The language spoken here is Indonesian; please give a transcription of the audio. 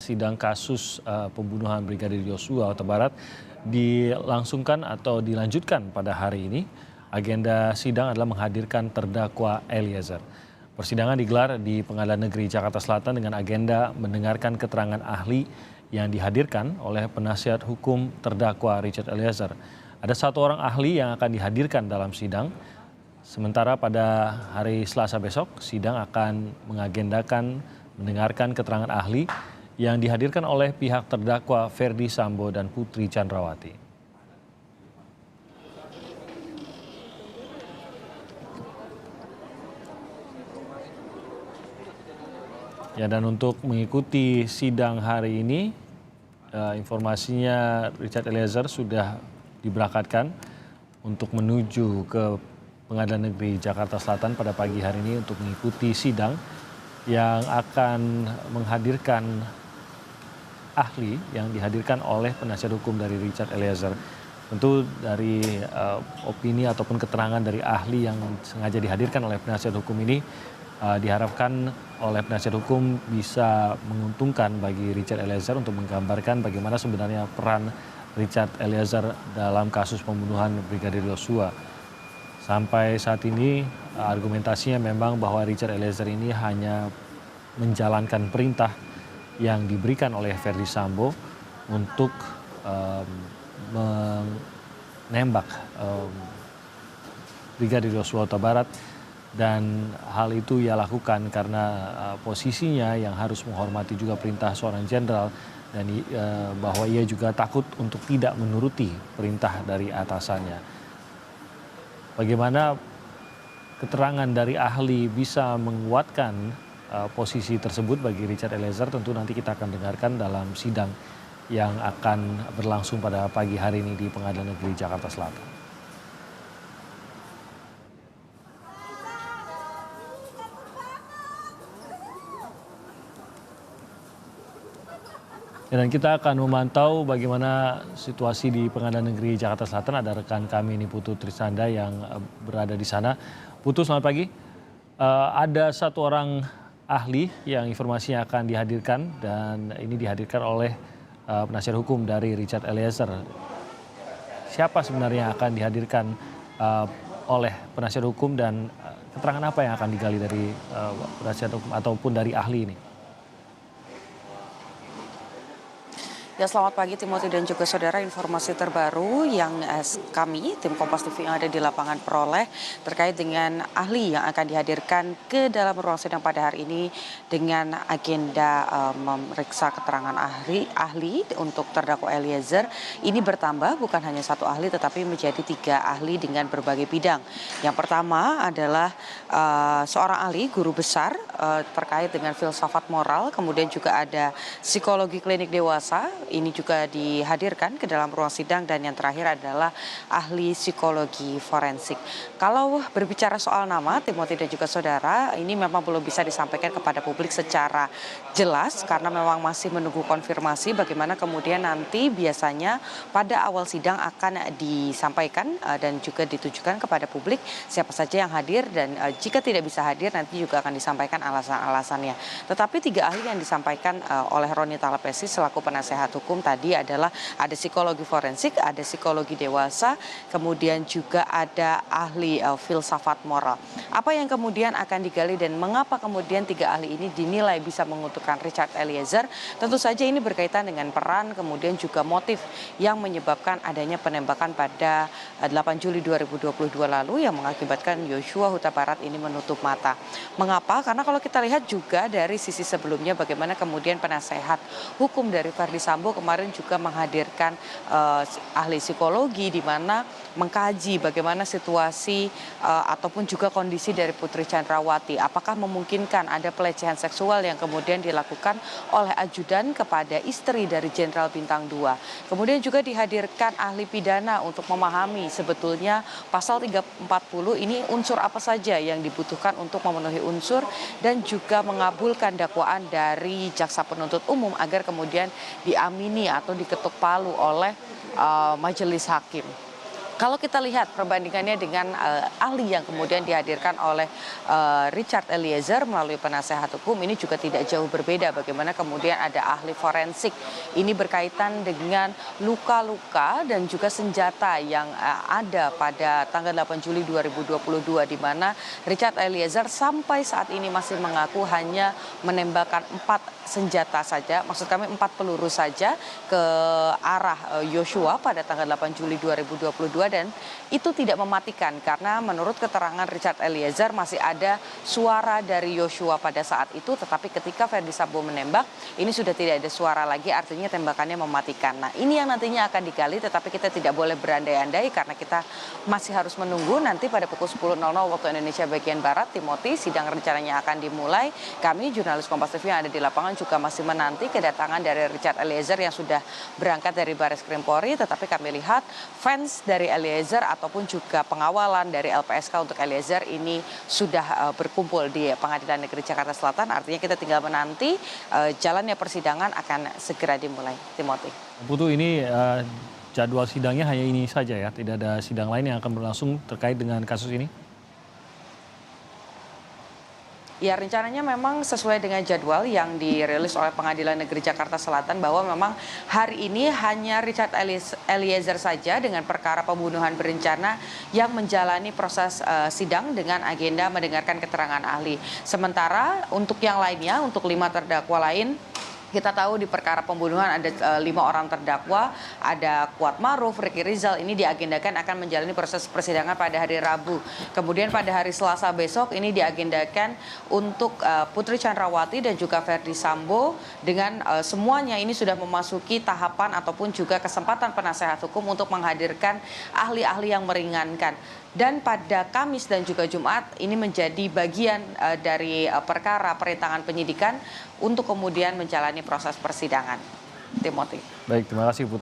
sidang kasus pembunuhan Brigadir Yosua Huta Barat dilangsungkan atau dilanjutkan pada hari ini. Agenda sidang adalah menghadirkan terdakwa Eliezer. Persidangan digelar di Pengadilan Negeri Jakarta Selatan dengan agenda mendengarkan keterangan ahli yang dihadirkan oleh penasihat hukum terdakwa Richard Eliezer. Ada satu orang ahli yang akan dihadirkan dalam sidang. Sementara pada hari Selasa besok, sidang akan mengagendakan mendengarkan keterangan ahli yang dihadirkan oleh pihak terdakwa Ferdy Sambo dan Putri Chandrawati. Ya, dan untuk mengikuti sidang hari ini, informasinya Richard Eliezer sudah diberangkatkan untuk menuju ke Pengadilan Negeri Jakarta Selatan pada pagi hari ini untuk mengikuti sidang yang akan menghadirkan ahli yang dihadirkan oleh penasihat hukum dari Richard Eliezer. Tentu dari opini ataupun keterangan dari ahli yang sengaja dihadirkan oleh penasihat hukum ini diharapkan oleh penasihat hukum bisa menguntungkan bagi Richard Eliezer untuk menggambarkan bagaimana sebenarnya peran Richard Eliezer dalam kasus pembunuhan Brigadir Yosua. Sampai saat ini argumentasinya memang bahwa Richard Eliezer ini hanya menjalankan perintah yang diberikan oleh Ferdy Sambo untuk menembak Brigadir Yosua Huta Barat, dan hal itu ia lakukan karena posisinya yang harus menghormati juga perintah seorang jenderal, dan bahwa ia juga takut untuk tidak menuruti perintah dari atasannya. Bagaimana keterangan dari ahli bisa menguatkan posisi tersebut bagi Richard Eliezer, tentu nanti kita akan dengarkan dalam sidang yang akan berlangsung pada pagi hari ini di Pengadilan Negeri Jakarta Selatan. Dan kita akan memantau bagaimana situasi di Pengadilan Negeri Jakarta Selatan. Ada rekan kami ini Putu Trisanda yang berada di sana. Putu, selamat pagi. Ada satu orang ahli yang informasinya akan dihadirkan, dan ini dihadirkan oleh penasihat hukum dari Richard Eliezer. Siapa sebenarnya yang akan dihadirkan oleh penasihat hukum, dan keterangan apa yang akan digali dari penasihat hukum ataupun dari ahli ini? Ya, selamat pagi Timothy dan juga saudara. Informasi terbaru yang kami, tim Kompas TV yang ada di lapangan peroleh terkait dengan ahli yang akan dihadirkan ke dalam ruang sidang pada hari ini dengan agenda memeriksa keterangan ahli untuk terdakwa Eliezer. Ini bertambah, bukan hanya satu ahli tetapi menjadi 3 ahli dengan berbagai bidang. Yang pertama adalah seorang ahli guru besar terkait dengan filsafat moral, kemudian juga ada psikologi klinik dewasa. Ini juga dihadirkan ke dalam ruang sidang, dan yang terakhir adalah ahli psikologi forensik. Kalau berbicara soal nama, Timothy dan juga saudara, ini memang belum bisa disampaikan kepada publik secara jelas karena memang masih menunggu konfirmasi bagaimana kemudian nanti biasanya pada awal sidang akan disampaikan dan juga ditujukan kepada publik siapa saja yang hadir, dan jika tidak bisa hadir nanti juga akan disampaikan alasan-alasannya. Tetapi 3 ahli yang disampaikan oleh Roni Talapesi selaku penasehat hukum tadi adalah ada psikologi forensik, ada psikologi dewasa, kemudian juga ada ahli filsafat moral. Apa yang kemudian akan digali dan mengapa kemudian 3 ahli ini dinilai bisa menguntungkan Richard Eliezer? Tentu saja ini berkaitan dengan peran, kemudian juga motif yang menyebabkan adanya penembakan pada 8 Juli 2022 lalu yang mengakibatkan Yosua Huta Barat ini menutup mata. Mengapa? Karena kalau kita lihat juga dari sisi sebelumnya bagaimana kemudian penasehat hukum dari Ferdy Sambo kemarin juga menghadirkan ahli psikologi di mana mengkaji bagaimana situasi ataupun juga kondisi dari Putri Chandrawati. Apakah memungkinkan ada pelecehan seksual yang kemudian dilakukan oleh ajudan kepada istri dari Jenderal Bintang 2. Kemudian juga dihadirkan ahli pidana untuk memahami sebetulnya pasal 340 ini unsur apa saja yang dibutuhkan untuk memenuhi unsur dan juga mengabulkan dakwaan dari jaksa penuntut umum agar kemudian diamini atau diketuk palu oleh majelis hakim. Kalau kita lihat perbandingannya dengan ahli yang kemudian dihadirkan oleh Richard Eliezer melalui penasehat hukum, ini juga tidak jauh berbeda. Bagaimana kemudian ada ahli forensik, ini berkaitan dengan luka-luka dan juga senjata yang ada pada tanggal 8 Juli 2022, di mana Richard Eliezer sampai saat ini masih mengaku hanya menembakkan 4 senjata saja, maksud kami 4 peluru saja ke arah Yosua pada tanggal 8 Juli 2022, dan itu tidak mematikan karena menurut keterangan Richard Eliezer masih ada suara dari Yosua pada saat itu, tetapi ketika Verdi Sambo menembak ini sudah tidak ada suara lagi, artinya tembakannya mematikan. Nah, ini yang nantinya akan digali, tetapi kita tidak boleh berandai-andai karena kita masih harus menunggu nanti pada pukul 10.00 waktu Indonesia bagian Barat. Timothy, sidang rencananya akan dimulai. Kami jurnalis Kompas TV yang ada di lapangan juga masih menanti kedatangan dari Richard Eliezer yang sudah berangkat dari Baris Krim Polri, tetapi kami lihat fans dari Eliezer ataupun juga pengawalan dari LPSK untuk Eliezer ini sudah berkumpul di Pengadilan Negeri Jakarta Selatan. Artinya kita tinggal menanti jalannya persidangan akan segera dimulai. Timothy. Putu, ini jadwal sidangnya hanya ini saja ya, tidak ada sidang lain yang akan berlangsung terkait dengan kasus ini? Ya, rencananya memang sesuai dengan jadwal yang dirilis oleh Pengadilan Negeri Jakarta Selatan, bahwa memang hari ini hanya Richard Eliezer saja dengan perkara pembunuhan berencana yang menjalani proses sidang dengan agenda mendengarkan keterangan ahli. Sementara untuk yang lainnya, untuk 5 terdakwa lain, kita tahu di perkara pembunuhan ada 5 orang terdakwa, ada Kuat Maruf, Ricky Rizal, ini diagendakan akan menjalani proses persidangan pada hari Rabu. Kemudian pada hari Selasa besok ini diagendakan untuk Putri Chandrawati dan juga Verdi Sambo, dengan semuanya ini sudah memasuki tahapan ataupun juga kesempatan penasehat hukum untuk menghadirkan ahli-ahli yang meringankan. Dan pada Kamis dan juga Jumat ini menjadi bagian dari perkara perintangan penyidikan untuk kemudian menjalani proses persidangan. Timothy. Baik, terima kasih Putu.